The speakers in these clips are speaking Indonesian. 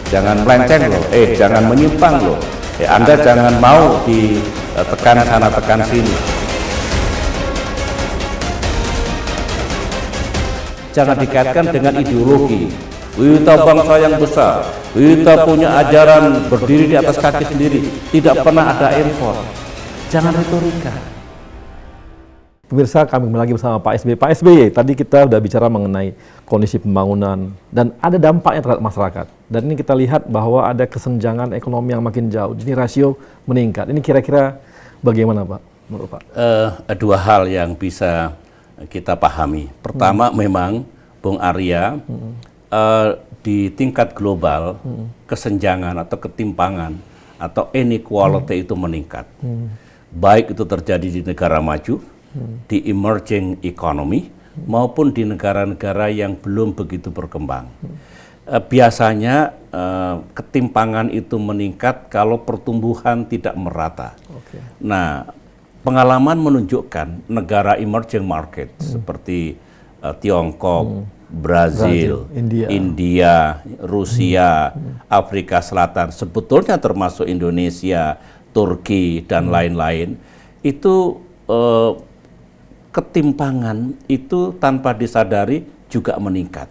jangan melenceng loh, jangan menyimpang loh, Anda jangan mau ditekan sana tekan sini. Jangan dikaitkan dengan ideologi. Kita bangsa yang besar, kita punya ajaran berdiri di atas kaki sendiri, tidak pernah ada impor. Jangan retorika. Pemirsa, kami kembali lagi bersama Pak SBY. Pak SBY, tadi kita sudah bicara mengenai kondisi pembangunan dan ada dampaknya terhadap masyarakat. Dan ini kita lihat bahwa ada kesenjangan ekonomi yang makin jauh. Jadi rasio meningkat. Ini kira-kira bagaimana, Pak, menurut Pak? Dua hal yang bisa kita pahami. Pertama, memang Bung Arya, di tingkat global, kesenjangan atau ketimpangan atau inequality itu meningkat. Baik itu terjadi di negara maju, di emerging economy, maupun di negara-negara yang belum begitu berkembang. Biasanya ketimpangan itu meningkat kalau pertumbuhan tidak merata. Nah, pengalaman menunjukkan negara emerging market seperti Tiongkok, Brazil, India, Rusia, Afrika Selatan, sebetulnya termasuk Indonesia, Turki, dan lain-lain, itu ketimpangan itu tanpa disadari juga meningkat.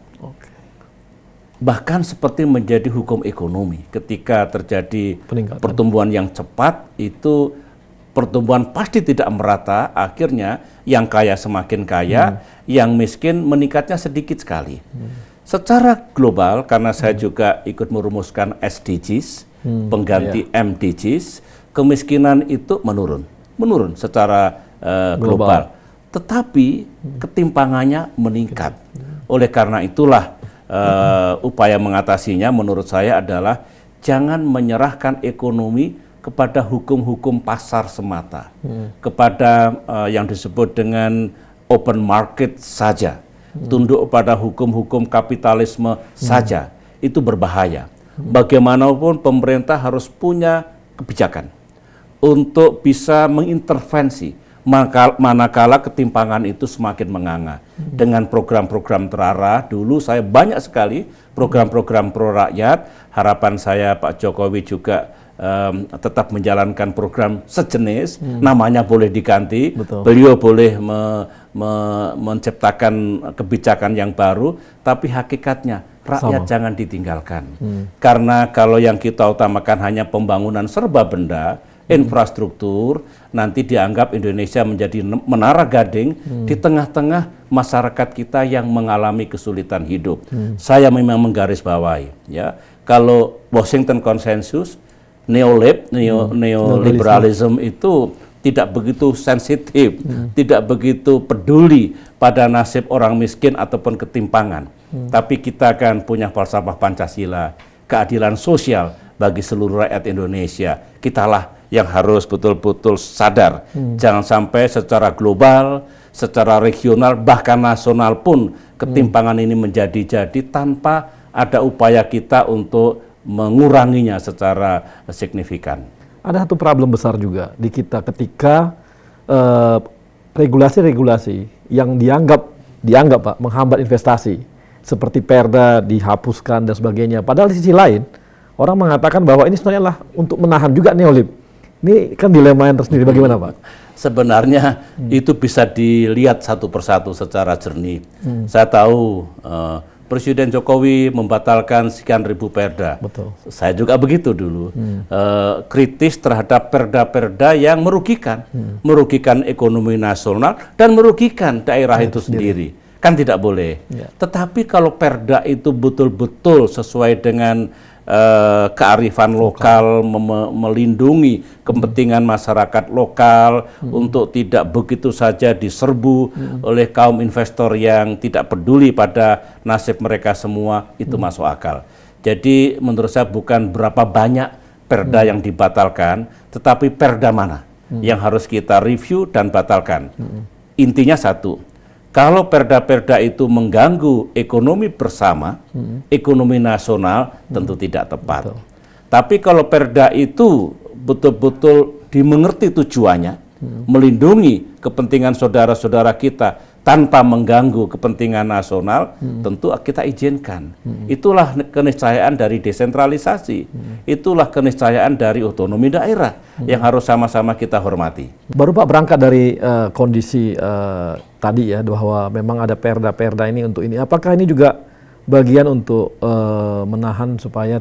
Bahkan seperti menjadi hukum ekonomi, ketika terjadi pertumbuhan yang cepat, itu pertumbuhan pasti tidak merata, akhirnya yang kaya semakin kaya, yang miskin meningkatnya sedikit sekali. Secara global, karena saya juga ikut merumuskan SDGs, pengganti MDGs, kemiskinan itu menurun secara global. Tetapi ketimpangannya meningkat. Oleh karena itulah upaya mengatasinya menurut saya adalah jangan menyerahkan ekonomi kepada hukum-hukum pasar semata, kepada yang disebut dengan open market saja, tunduk pada hukum-hukum kapitalisme saja, itu berbahaya. Bagaimanapun pemerintah harus punya kebijakan untuk bisa mengintervensi manakala ketimpangan itu semakin menganga. Dengan program-program terarah, dulu saya banyak sekali program-program pro rakyat, harapan saya Pak Jokowi juga tetap menjalankan program sejenis, namanya boleh diganti, beliau boleh menciptakan kebijakan yang baru, tapi hakikatnya rakyat jangan ditinggalkan. Karena kalau yang kita utamakan hanya pembangunan serba benda, infrastruktur, nanti dianggap Indonesia menjadi menara gading di tengah-tengah masyarakat kita yang mengalami kesulitan hidup. Saya memang menggarisbawahi, ya, kalau Washington Consensus, neoliberalism itu tidak begitu sensitif, tidak begitu peduli pada nasib orang miskin ataupun ketimpangan. Tapi kita kan punya falsafah Pancasila, keadilan sosial bagi seluruh rakyat Indonesia. Kitalah yang harus betul-betul sadar. Jangan sampai secara global, secara regional, bahkan nasional pun ketimpangan ini menjadi-jadi tanpa ada upaya kita untuk menguranginya secara signifikan. Ada satu problem besar juga di kita ketika regulasi-regulasi yang dianggap Pak menghambat investasi seperti Perda dihapuskan dan sebagainya. Padahal di sisi lain orang mengatakan bahwa ini sebenarnya adalah untuk menahan juga neolib. Ini kan dilema yang tersendiri. Bagaimana, Pak? Sebenarnya itu bisa dilihat satu persatu secara jernih. Saya tahu Presiden Jokowi membatalkan sekian ribu perda. Betul. Saya juga begitu dulu. Kritis terhadap perda-perda yang merugikan ekonomi nasional dan merugikan daerah itu sendiri. Kan tidak boleh. Tetapi kalau perda itu betul-betul sesuai dengan kearifan lokal, melindungi kepentingan masyarakat lokal untuk tidak begitu saja diserbu oleh kaum investor yang tidak peduli pada nasib mereka semua, itu masuk akal. Jadi menurut saya bukan berapa banyak perda yang dibatalkan, tetapi perda mana yang harus kita review dan batalkan. Intinya satu, kalau perda-perda itu mengganggu ekonomi bersama, ekonomi nasional, tentu tidak tepat. Tapi kalau perda itu betul-betul dimengerti tujuannya, melindungi kepentingan saudara-saudara kita, tanpa mengganggu kepentingan nasional, tentu kita izinkan. Itulah keniscayaan dari desentralisasi. Itulah keniscayaan dari otonomi daerah yang harus sama-sama kita hormati. Baru Pak berangkat dari kondisi tadi ya, bahwa memang ada perda-perda ini untuk ini. Apakah ini juga bagian untuk menahan supaya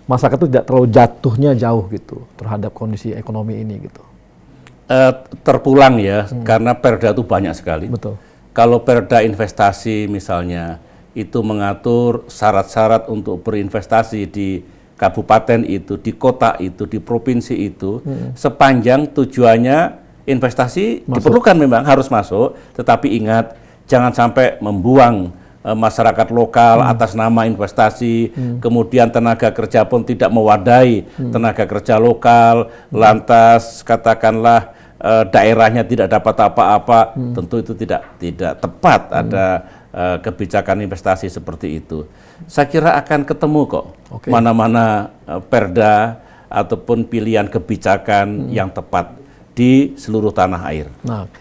masyarakat itu tidak terlalu jatuhnya jauh gitu terhadap kondisi ekonomi ini gitu? Terpulang ya, karena perda itu banyak sekali. Betul. Kalau perda investasi misalnya, itu mengatur syarat-syarat untuk berinvestasi di kabupaten itu, di kota itu, di provinsi itu, sepanjang tujuannya investasi diperlukan memang harus masuk, tetapi ingat, jangan sampai membuang masyarakat lokal atas nama investasi, kemudian tenaga kerja pun tidak mewadai tenaga kerja lokal, lantas katakanlah daerahnya tidak dapat apa-apa, tentu itu tidak tepat ada kebijakan investasi seperti itu. Saya kira akan ketemu kok mana-mana perda ataupun pilihan kebijakan yang tepat di seluruh tanah air. Nah,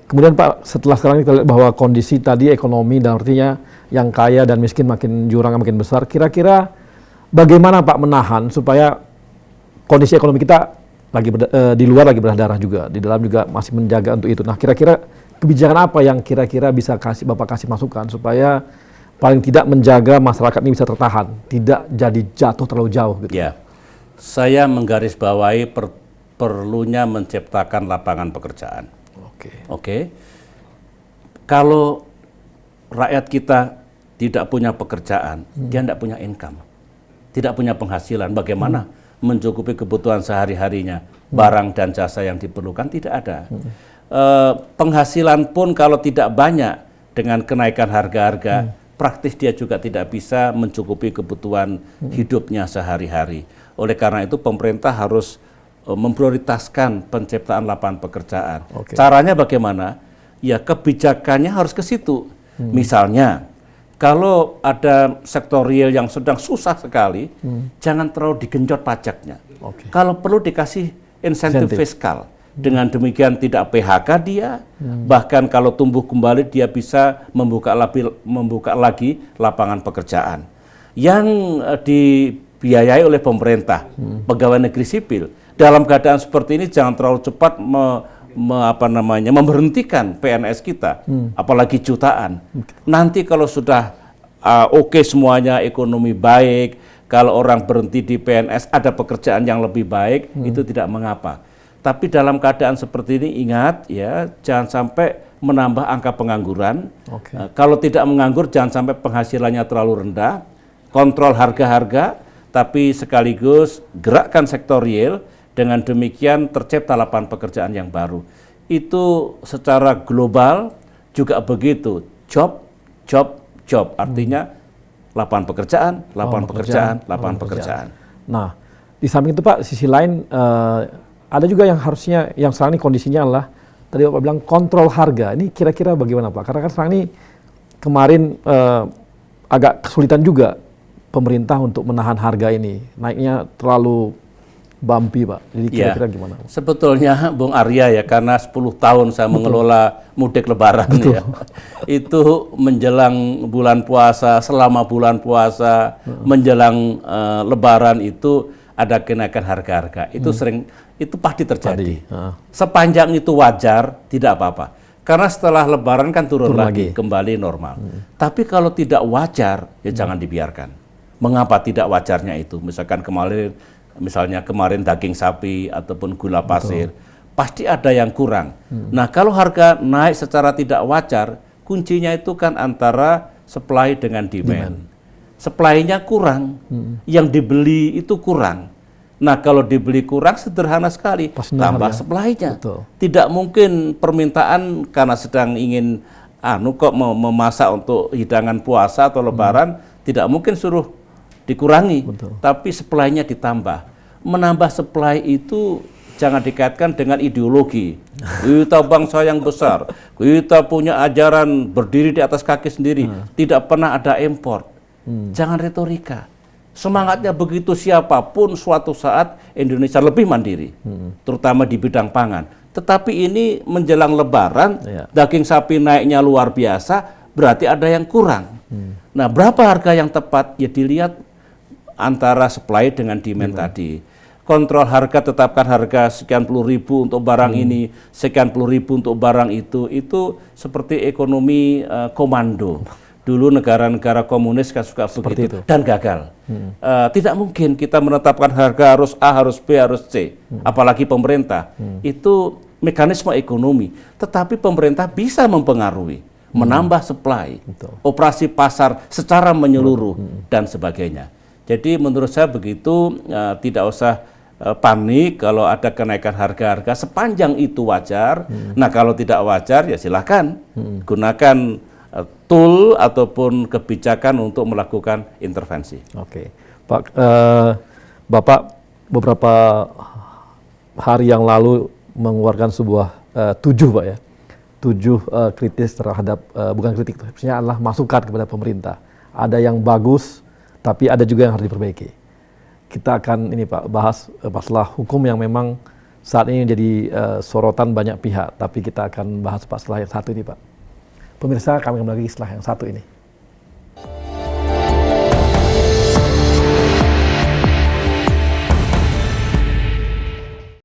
kemudian Pak, setelah sekarang kita lihat bahwa kondisi tadi ekonomi dan artinya yang kaya dan miskin makin jurang makin besar, kira-kira bagaimana Pak menahan supaya kondisi ekonomi kita lagi di luar lagi berdarah juga, di dalam juga masih menjaga untuk itu. Nah, kira-kira kebijakan apa yang kira-kira bisa Bapak kasih masukan supaya paling tidak menjaga masyarakat ini bisa tertahan, tidak jadi jatuh terlalu jauh gitu? Ya, saya menggarisbawahi perlunya menciptakan lapangan pekerjaan. Oke. Kalau rakyat kita tidak punya pekerjaan, dia tidak punya income, tidak punya penghasilan, bagaimana mencukupi kebutuhan sehari-harinya, barang dan jasa yang diperlukan tidak ada. Penghasilan pun kalau tidak banyak dengan kenaikan harga-harga, praktis dia juga tidak bisa mencukupi kebutuhan hidupnya sehari-hari. Oleh karena itu pemerintah harus memprioritaskan penciptaan lapangan pekerjaan. Caranya bagaimana? Ya kebijakannya harus ke situ. Misalnya, kalau ada sektor real yang sedang susah sekali, jangan terlalu digenjot pajaknya. Kalau perlu dikasih insentif fiskal. Dengan demikian tidak PHK dia, bahkan kalau tumbuh kembali dia bisa membuka lagi lapangan pekerjaan. Yang dibiayai oleh pemerintah, pegawai negeri sipil. Dalam keadaan seperti ini jangan terlalu cepat memberhentikan PNS kita, apalagi jutaan. Nanti kalau sudah oke semuanya, ekonomi baik, kalau orang berhenti di PNS ada pekerjaan yang lebih baik, itu tidak mengapa. Tapi dalam keadaan seperti ini ingat ya, jangan sampai menambah angka pengangguran. Kalau tidak menganggur jangan sampai penghasilannya terlalu rendah, kontrol harga-harga, tapi sekaligus gerakkan sektor real. Dengan demikian tercipta lapangan pekerjaan yang baru. Itu secara global juga begitu. Job. Artinya lapangan pekerjaan. Nah, di samping itu Pak, sisi lain ada juga yang harusnya, yang sekarang ini kondisinya adalah, tadi Bapak bilang kontrol harga. Ini kira-kira bagaimana Pak? Karena kan sekarang ini kemarin agak kesulitan juga pemerintah untuk menahan harga ini. Naiknya terlalu bumpy Pak, jadi kira-kira gimana? Sebetulnya Bung Arya ya, karena 10 tahun saya mengelola mudik lebaran ya, itu menjelang bulan puasa, selama bulan puasa, menjelang lebaran itu ada kenaikan harga-harga, itu itu pasti terjadi. Sepanjang itu wajar, tidak apa-apa. Karena setelah lebaran kan turun lagi, kembali normal. Tapi kalau tidak wajar, ya jangan dibiarkan. Mengapa tidak wajarnya itu? Misalnya kemarin daging sapi ataupun gula pasir, pasti ada yang kurang. Nah, kalau harga naik secara tidak wajar, kuncinya itu kan antara supply dengan demand. Supply-nya kurang, yang dibeli itu kurang. Nah, kalau dibeli kurang sederhana sekali, tambah supply-nya. Tidak mungkin permintaan karena sedang ingin memasak untuk hidangan puasa atau lebaran, tidak mungkin suruh dikurangi, tapi supply-nya ditambah. Menambah supply itu jangan dikaitkan dengan ideologi. Kita bangsa yang besar, kita punya ajaran berdiri di atas kaki sendiri, tidak pernah ada impor. Jangan retorika. Semangatnya begitu, siapapun suatu saat Indonesia lebih mandiri, terutama di bidang pangan. Tetapi ini menjelang Lebaran, daging sapi naiknya luar biasa, berarti ada yang kurang. Nah, berapa harga yang tepat? Ya dilihat antara supply dengan demand tadi. Kontrol harga, tetapkan harga sekian puluh ribu untuk barang ini, sekian puluh ribu untuk barang itu seperti ekonomi komando. Dulu negara-negara komunis kan suka begitu dan gagal. Tidak mungkin kita menetapkan harga harus A, harus B, harus C, apalagi pemerintah. Itu mekanisme ekonomi, tetapi pemerintah bisa mempengaruhi, menambah supply, operasi pasar secara menyeluruh dan sebagainya. Jadi menurut saya begitu, tidak usah panik kalau ada kenaikan harga-harga, sepanjang itu wajar. Nah, kalau tidak wajar ya silakan gunakan tool ataupun kebijakan untuk melakukan intervensi. Oke, Pak, Bapak beberapa hari yang lalu mengeluarkan sebuah 7 Pak ya, 7 kritis terhadap, bukan kritik, maksudnya adalah masukan kepada pemerintah. Ada yang bagus, tapi ada juga yang harus diperbaiki. Kita akan ini Pak bahas masalah hukum yang memang saat ini jadi sorotan banyak pihak, tapi kita akan bahas Pak setelah yang satu ini Pak. Pemirsa, kami kembali lagi setelah yang satu ini.